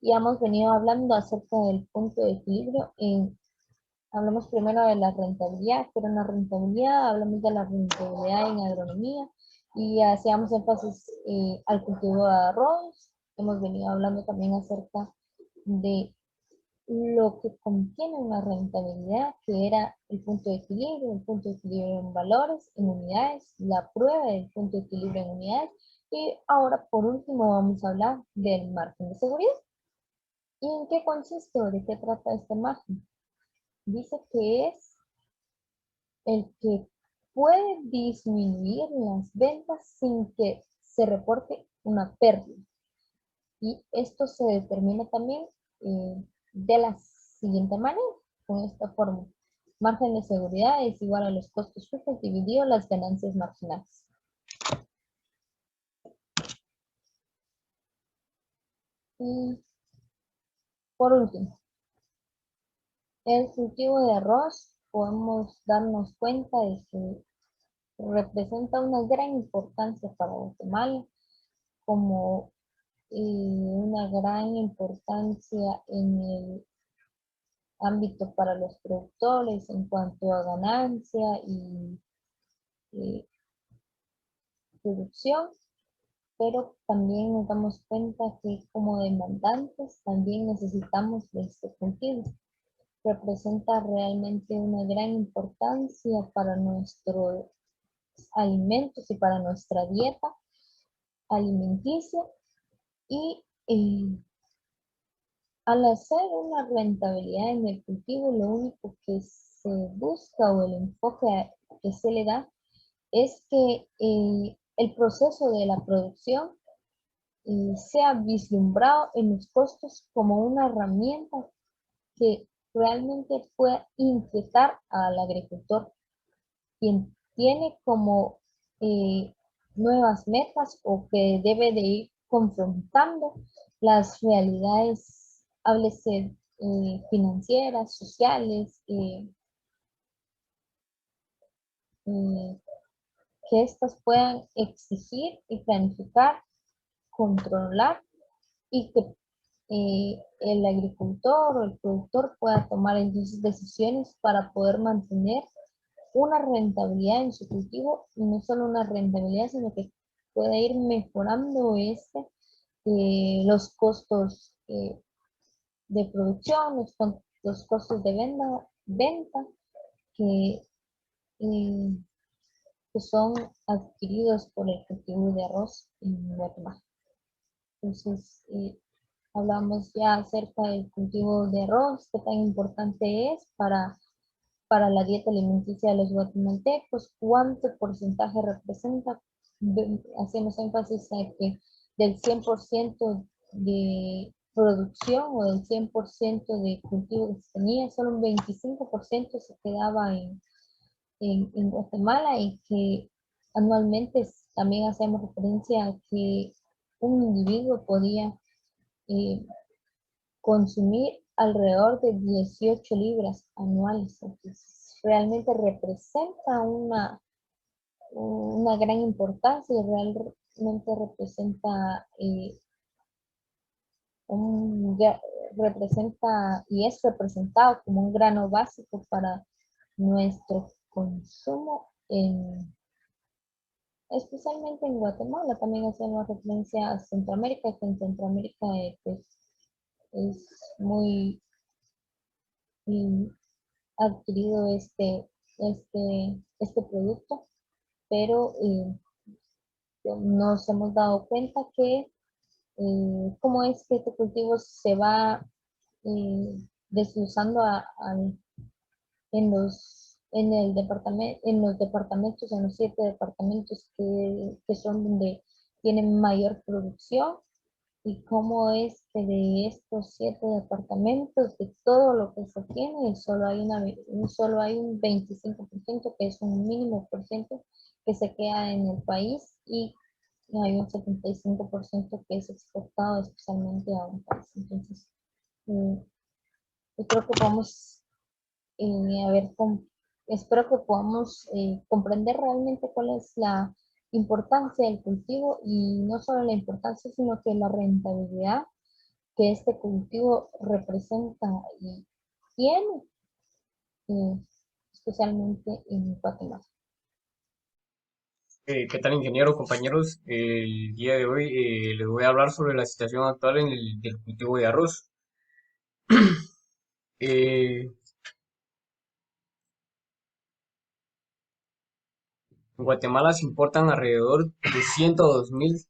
Y hemos venido hablando acerca del punto de equilibrio. Hablamos primero de la rentabilidad, pero en la rentabilidad hablamos de la rentabilidad en agronomía y hacíamos énfasis al cultivo de arroz. Hemos venido hablando también acerca de lo que contiene una rentabilidad, que era el punto de equilibrio en valores, en unidades, la prueba del punto de equilibrio en unidades. Y ahora, por último, vamos a hablar del margen de seguridad. ¿Y en qué consiste o de qué trata este margen? Dice que es el que puede disminuir las ventas sin que se reporte una pérdida. Y esto se determina también de la siguiente manera, con esta fórmula. Margen de seguridad es igual a los costos fijos dividido las ganancias marginales. Y por último, el cultivo de arroz podemos darnos cuenta de que representa una gran importancia para Guatemala, como una gran importancia en el ámbito para los productores en cuanto a ganancia y producción, pero también nos damos cuenta que como demandantes también necesitamos de este cultivo. Representa realmente una gran importancia para nuestros alimentos y para nuestra dieta alimenticia y al hacer una rentabilidad en el cultivo, lo único que se busca o el enfoque que se le da es que el proceso de la producción sea vislumbrado en los costos como una herramienta que realmente pueda inquietar al agricultor, quien tiene como nuevas metas o que debe de ir confrontando las realidades, háblese financieras, sociales, que éstas puedan exigir y planificar, controlar y que el agricultor o el productor pueda tomar entonces decisiones para poder mantener una rentabilidad en su cultivo y no solo una rentabilidad, sino que pueda ir mejorando los costos de producción, los costos de venta que, eh, que son adquiridos por el cultivo de arroz en Guatemala. Entonces, hablamos ya acerca del cultivo de arroz, qué tan importante es para la dieta alimenticia de los guatemaltecos, cuánto porcentaje representa. Hacemos énfasis en que del 100% de producción o del 100% de cultivo que se tenía, solo un 25% se quedaba en Guatemala y que anualmente también hacemos referencia a que un individuo podía consumir alrededor de 18 libras anuales. Entonces, realmente representa una gran importancia y representa un, gra- representa y es representado como un grano básico para nuestro consumo, especialmente en Guatemala. También hacemos referencia a Centroamérica, que en Centroamérica pues, es muy adquirido este producto, pero nos hemos dado cuenta que cómo es que este cultivo se va deslizando en los departamentos, en los 7 departamentos que son donde tienen mayor producción, y cómo es que de estos 7 departamentos, de todo lo que se tiene, solo hay un 25%, que es un mínimo por ciento, que se queda en el país, y hay un 75% que es exportado especialmente a un país. Entonces, eh, yo creo que vamos a ver, espero que podamos comprender realmente cuál es la importancia del cultivo, y no solo la importancia, sino que la rentabilidad que este cultivo representa y tiene, eh, especialmente en Guatemala. ¿Qué tal, ingeniero, compañeros? El día de hoy les voy a hablar sobre la situación actual del cultivo de arroz. Eh, en Guatemala se importan alrededor de 102.000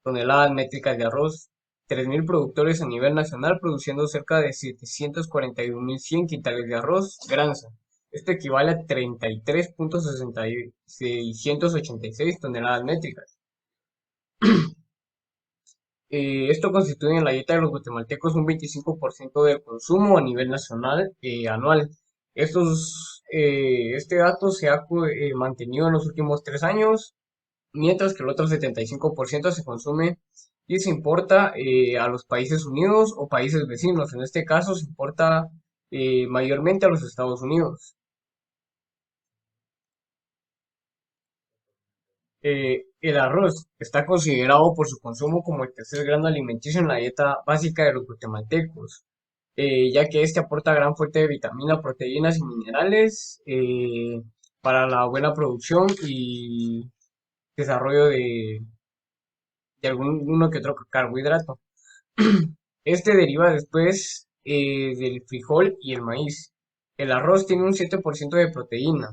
toneladas métricas de arroz, 3.000 productores a nivel nacional produciendo cerca de 741.100 quintales de arroz granza. Esto equivale a 33.686 toneladas métricas. Esto constituye en la dieta de los guatemaltecos un 25% del consumo a nivel nacional anual. Este dato se ha mantenido en los últimos 3 años, mientras que el otro 75% se consume y se importa a los países unidos o países vecinos. En este caso se importa mayormente a los Estados Unidos. El arroz está considerado por su consumo como el tercer grano alimenticio en la dieta básica de los guatemaltecos, ya que este aporta gran fuente de vitaminas, proteínas y minerales para la buena producción y desarrollo de alguno que otro carbohidrato. Este deriva después del frijol y el maíz. El arroz tiene un 7% de proteína,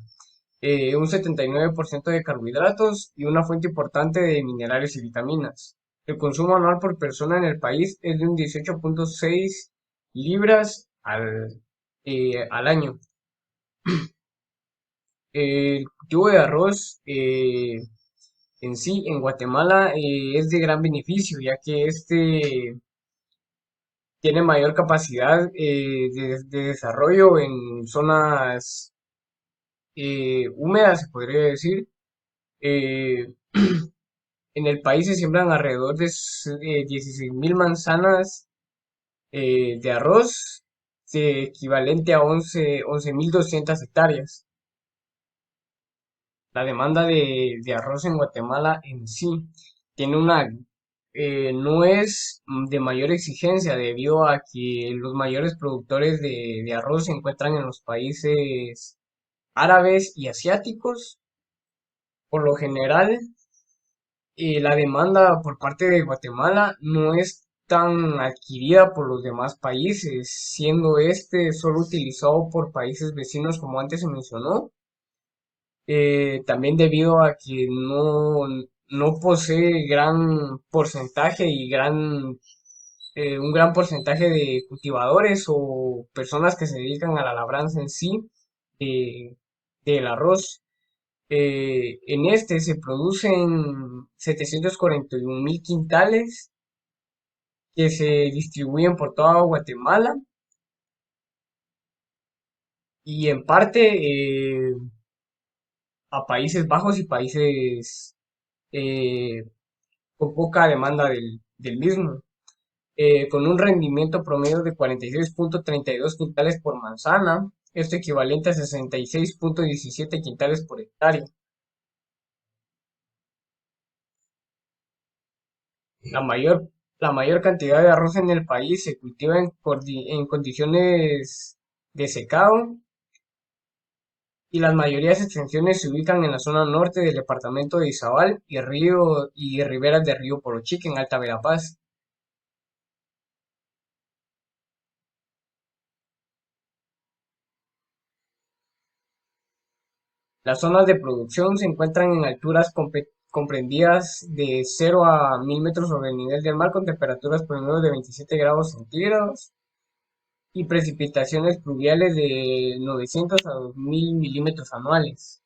un 79% de carbohidratos y una fuente importante de minerales y vitaminas. El consumo anual por persona en el país es de un 18.6 libras al año. El cultivo de arroz en sí en Guatemala es de gran beneficio, ya que este tiene mayor capacidad de desarrollo en zonas húmedas, se podría decir. Eh, En el país se siembran alrededor de 16.000 manzanas de arroz, equivalente a 11.200 hectáreas. La demanda de arroz en Guatemala en sí tiene no es de mayor exigencia debido a que los mayores productores de arroz se encuentran en los países árabes y asiáticos. Por lo general, la demanda por parte de Guatemala no es tan adquirida por los demás países, siendo este solo utilizado por países vecinos como antes se mencionó, también debido a que no posee gran porcentaje un gran porcentaje de cultivadores o personas que se dedican a la labranza en sí eh, del arroz. En este se producen 741.000 quintales que se distribuyen por toda Guatemala y en parte a Países Bajos y países eh, con poca demanda del mismo, con un rendimiento promedio de 46.32 quintales por manzana, esto equivalente a 66.17 quintales por hectárea. La mayor, la mayor cantidad de arroz en el país se cultiva en condiciones de secado y las mayores extensiones se ubican en la zona norte del departamento de Izabal y riberas del río Porochique en Alta Verapaz. Las zonas de producción se encuentran en alturas comprendidas de 0 a 1000 metros sobre el nivel del mar con temperaturas promedio de 27 grados centígrados y precipitaciones pluviales de 900 a 2000 milímetros anuales.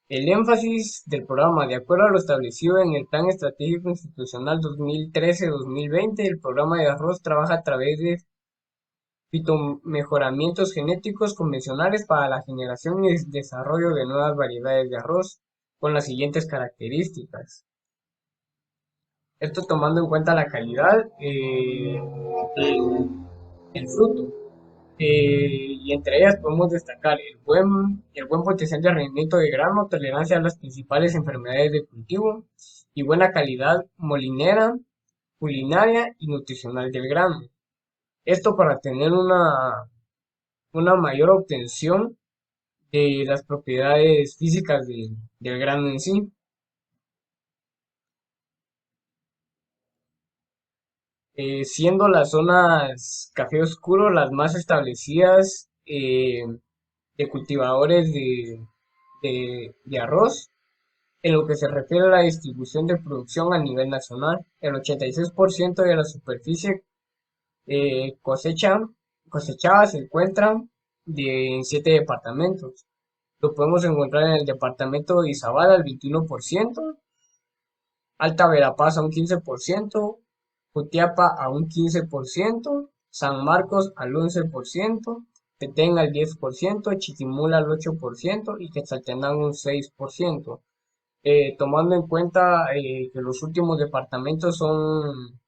El énfasis del programa, de acuerdo a lo establecido en el Plan Estratégico Institucional 2013-2020, el programa de arroz trabaja a través de fitomejoramientos genéticos convencionales para la generación y desarrollo de nuevas variedades de arroz con las siguientes características. Esto tomando en cuenta la calidad, el fruto, y entre ellas podemos destacar el buen potencial de rendimiento de grano, tolerancia a las principales enfermedades de cultivo y buena calidad molinera, culinaria y nutricional del grano. Esto para tener una mayor obtención de las propiedades físicas del grano en sí. Siendo las zonas café oscuro las más establecidas de cultivadores de arroz. En lo que se refiere a la distribución de producción a nivel nacional, el 86% de la superficie cosechada se encuentra en 7 departamentos. Lo podemos encontrar en el departamento de Izabal al 21%, Alta Verapaz a un 15%, Jutiapa a un 15%, San Marcos al 11%, Petén al 10%, Chiquimula al 8% y Quetzaltenango un 6%. Tomando en cuenta que los últimos departamentos son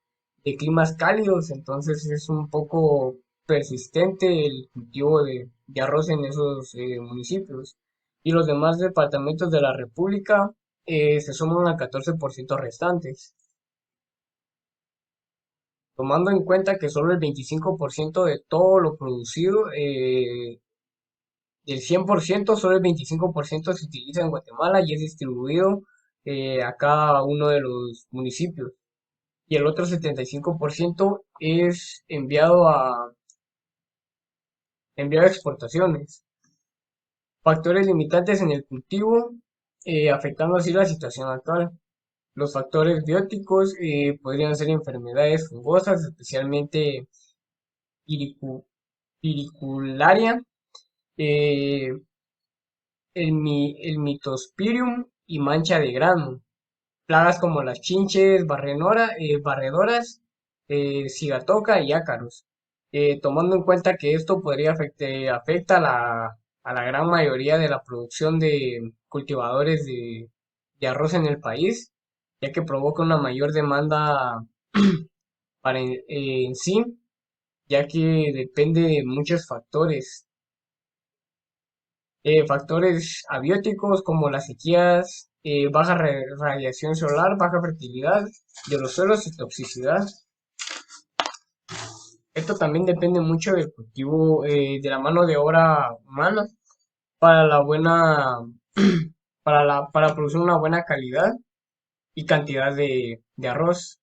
de climas cálidos, entonces es un poco persistente el cultivo de arroz en esos municipios. Y los demás departamentos de la República se suman al 14% restantes. Tomando en cuenta que solo el 25% de todo lo producido, del 100%, solo el 25% se utiliza en Guatemala y es distribuido a cada uno de los municipios. Y el otro 75% es enviado a exportaciones. Factores limitantes en el cultivo, afectando así la situación actual. Los factores bióticos podrían ser enfermedades fungosas, especialmente piricularia, eh, el mitospirium y mancha de grano. Plagas como las chinches, barredoras, cigatoca y ácaros. Tomando en cuenta que esto podría afecta a la gran mayoría de la producción de cultivadores de arroz en el país, ya que provoca una mayor demanda en sí, ya que depende de muchos factores. Factores abióticos como las sequías, baja radiación solar, baja fertilidad de los suelos y toxicidad. Esto también depende mucho del cultivo, de la mano de obra humana para la buena, para producir una buena calidad y cantidad de arroz.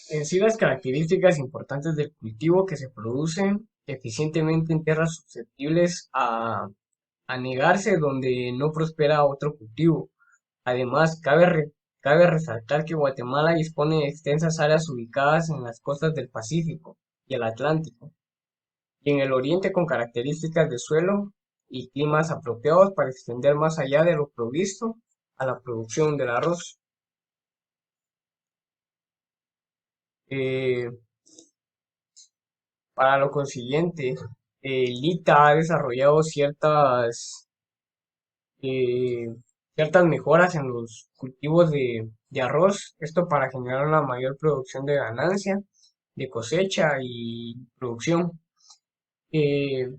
En sí, las características importantes del cultivo que se producen eficientemente en tierras susceptibles a anegarse donde no prospera otro cultivo. Además, cabe resaltar que Guatemala dispone de extensas áreas ubicadas en las costas del Pacífico y el Atlántico, y en el oriente con características de suelo y climas apropiados para extender más allá de lo provisto a la producción del arroz. Eh, para lo consiguiente, Lita ha desarrollado eh, ciertas mejoras en los cultivos de arroz, esto para generar una mayor producción de ganancia, de cosecha y producción. Eh,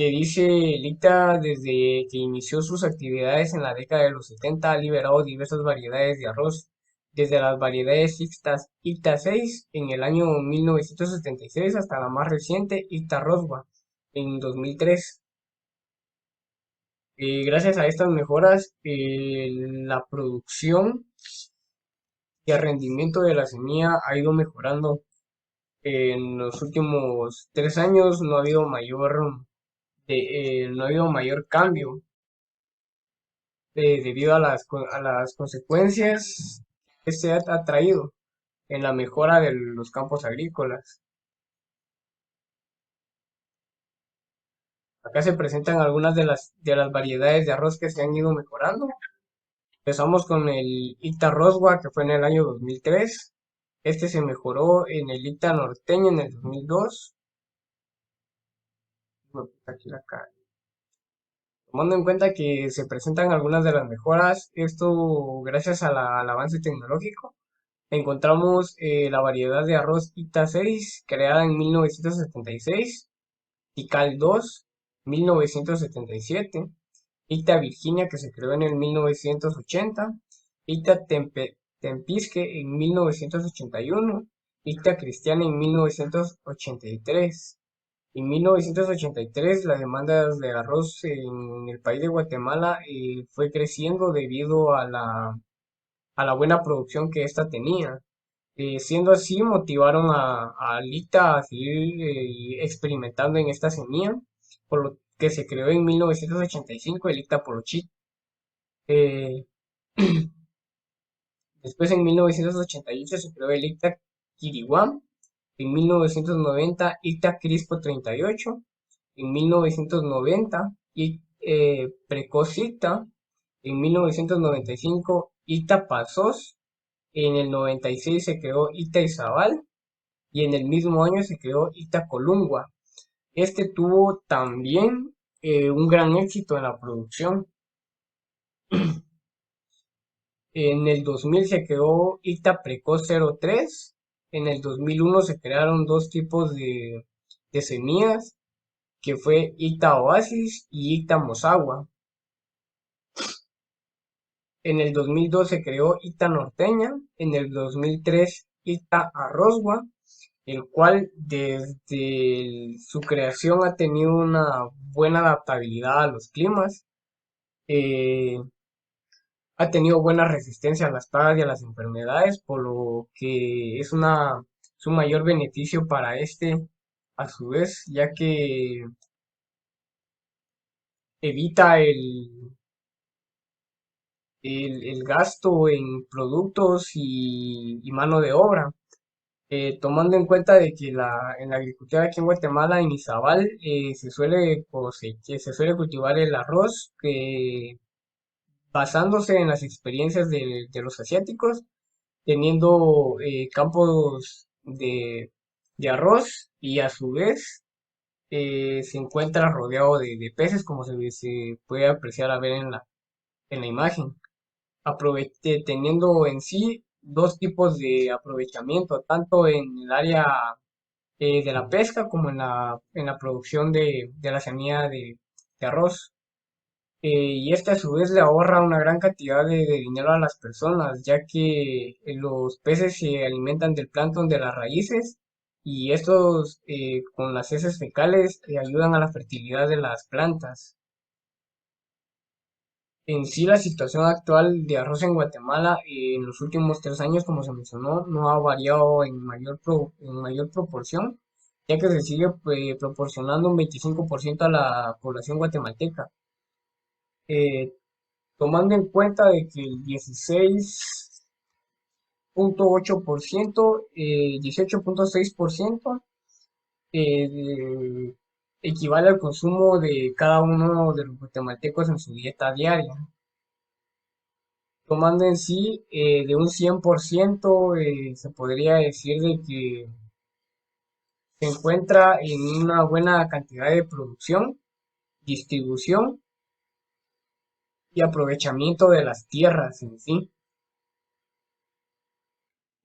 que dice el ICTA desde que inició sus actividades en la década de los 70 ha liberado diversas variedades de arroz, desde las variedades ICTA 6 en el año 1976 hasta la más reciente ICTA Roswa en 2003. Gracias a estas mejoras, la producción y el rendimiento de la semilla ha ido mejorando. En los últimos 3 años no ha habido mayor cambio debido a las consecuencias que se ha traído en la mejora de los campos agrícolas. Acá se presentan algunas de las variedades de arroz que se han ido mejorando. Empezamos con el Icta Roswa, que fue en el año 2003. Este se mejoró en el Icta Norteño en el 2002. Aquí la cara. Tomando en cuenta que se presentan algunas de las mejoras, esto gracias al avance tecnológico, encontramos la variedad de arroz Icta 6, creada en 1976, Tikal 2, 1977, Icta Virginia, que se creó en el 1980, Icta Tempisque en 1981, Icta Cristiana en 1983. En 1983, la demanda de arroz en el país de Guatemala fue creciendo debido a la buena producción que ésta tenía. Siendo así, motivaron a Lita a seguir experimentando en esta semilla, por lo que se creó en 1985 el Icta Polochit. Eh, Después, en 1988, se creó el Icta Kiriwam. En 1990, Icta Crispo 38. En 1990, Precocita. En 1995, Icta Pasos. En el 96 se creó Icta Izabal. Y en el mismo año se creó Icta Colungua. Este tuvo también un gran éxito en la producción. En el 2000 se creó Icta Precoz 03. En el 2001 se crearon dos tipos de semillas, que fue Icta Oasis y Icta Mosagua. En el 2002 se creó Icta Norteña. En el 2003 Icta Arrozgua, el cual desde su creación ha tenido una buena adaptabilidad a los climas. Eh, Ha tenido buena resistencia a las plagas y a las enfermedades, por lo que es un mayor beneficio para este, a su vez, ya que evita el gasto en productos y mano de obra. Tomando en cuenta de que en la agricultura aquí en Guatemala, en Izabal, se suele cultivar el arroz, basándose en las experiencias de los asiáticos, teniendo campos de arroz, y a su vez se encuentra rodeado de peces, como se puede apreciar a ver en la imagen, teniendo en sí dos tipos de aprovechamiento, tanto en el área de la pesca como en la producción de la semilla de arroz. Y este a su vez le ahorra una gran cantidad de dinero a las personas, ya que los peces se alimentan del plancton de las raíces, y estos con las heces fecales ayudan a la fertilidad de las plantas. En sí, la situación actual de arroz en Guatemala en los últimos 3 años, como se mencionó, no ha variado en mayor proporción, ya que se sigue proporcionando un 25% a la población guatemalteca. Eh, Tomando en cuenta de que el 16.8%, 18.6% eh, equivale al consumo de cada uno de los guatemaltecos en su dieta diaria. Tomando en sí de un 100%, se podría decir de que se encuentra en una buena cantidad de producción, distribución y aprovechamiento de las tierras en sí.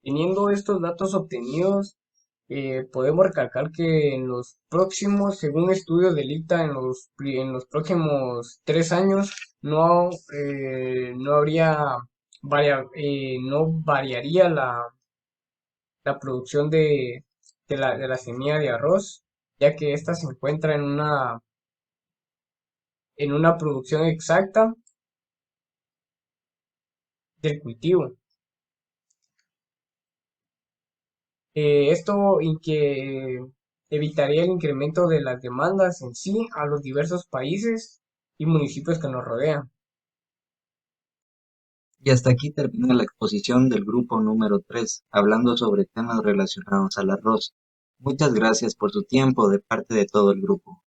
Teniendo estos datos obtenidos, Podemos recalcar que en los próximos, según estudios del ICTA, en los próximos 3 años no habría, no variaría la producción de la semilla de arroz, ya que ésta se encuentra en una producción exacta del cultivo. Esto que evitaría el incremento de las demandas en sí a los diversos países y municipios que nos rodean. Y hasta aquí termina la exposición del grupo número 3, hablando sobre temas relacionados al arroz. Muchas gracias por su tiempo de parte de todo el grupo.